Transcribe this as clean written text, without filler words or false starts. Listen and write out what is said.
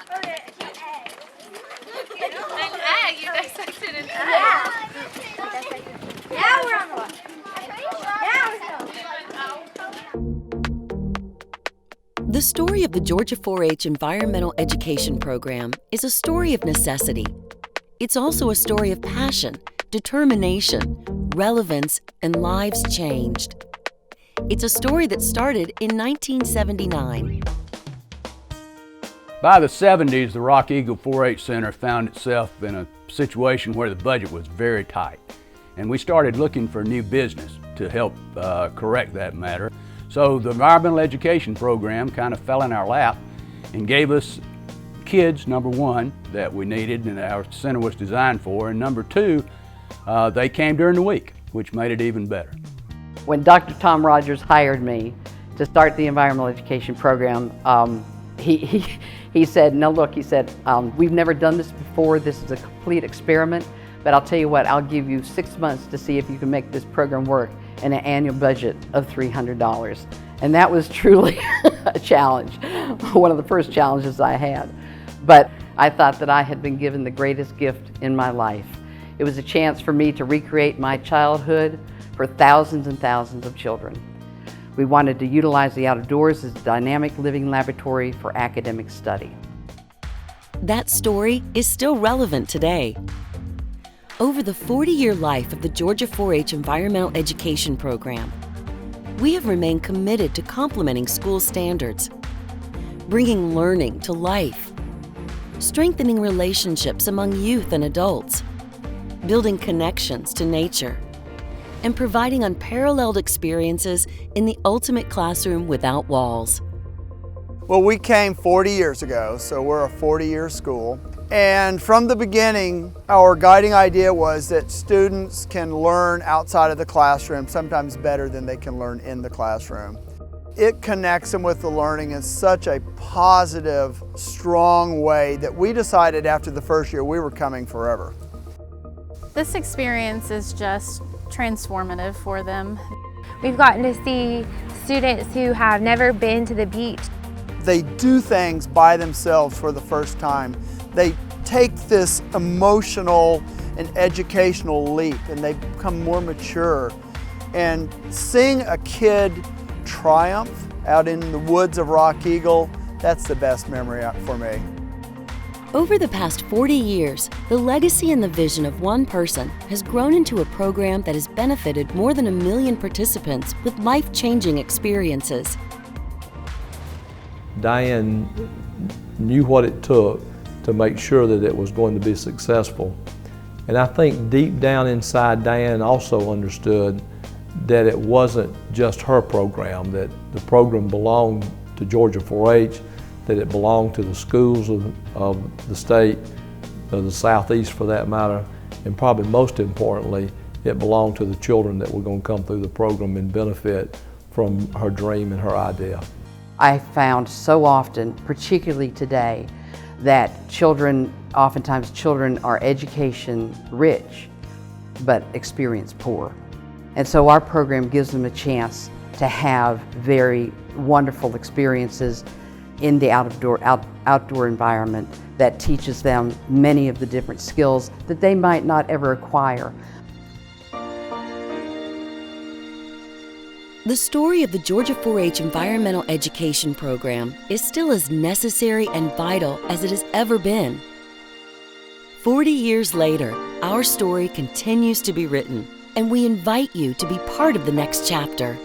An egg? You dissected an egg? Yeah. Now we're on the line. The story of the Georgia 4-H Environmental Education Program is a story of necessity. It's also a story of passion, determination, relevance, and lives changed. It's a story that started in 1979. By the 70s, the Rock Eagle 4-H Center found itself in a situation where the budget was very tight. And we started looking for new business to help correct that matter. So the environmental education program kind of fell in our lap and gave us kids, number one, that we needed and our center was designed for, and number two, they came during the week, which made it even better. When Dr. Tom Rogers hired me to start the environmental education program, he said, no look, he said, we've never done this before, this is a complete experiment, but I'll tell you what, I'll give you 6 months to see if you can make this program work in an annual budget of $300. And that was truly a challenge, one of the first challenges I had. But I thought that I had been given the greatest gift in my life. It was a chance for me to recreate my childhood for thousands and thousands of children. We wanted to utilize the outdoors as a dynamic living laboratory for academic study. That story is still relevant today. Over the 40-year life of the Georgia 4-H Environmental Education Program, we have remained committed to complementing school standards, bringing learning to life, strengthening relationships among youth and adults, building connections to nature, and providing unparalleled experiences in the ultimate classroom without walls. Well, we came 40 years ago, so we're a 40-year school. And from the beginning, our guiding idea was that students can learn outside of the classroom, sometimes better than they can learn in the classroom. It connects them with the learning in such a positive, strong way that we decided after the first year we were coming forever. This experience is just transformative for them. We've gotten to see students who have never been to the beach. They do things by themselves for the first time. They take this emotional and educational leap and they become more mature. And seeing a kid triumph out in the woods of Rock Eagle, that's the best memory for me. Over the past 40 years, the legacy and the vision of one person has grown into a program that has benefited more than 1 million participants with life-changing experiences. Diane knew what it took to make sure that it was going to be successful. And I think deep down inside, Diane also understood that it wasn't just her program, that the program belonged to Georgia 4-H, that it belonged to the schools of the state, of the Southeast for that matter, and probably most importantly, it belonged to the children that were going to come through the program and benefit from her dream and her idea. I found so often, particularly today, that oftentimes children are education rich, but experience poor. And so our program gives them a chance to have very wonderful experiences in the outdoor environment that teaches them many of the different skills that they might not ever acquire. The story of the Georgia 4-H Environmental Education Program is still as necessary and vital as it has ever been. 40 years later, our story continues to be written, and we invite you to be part of the next chapter.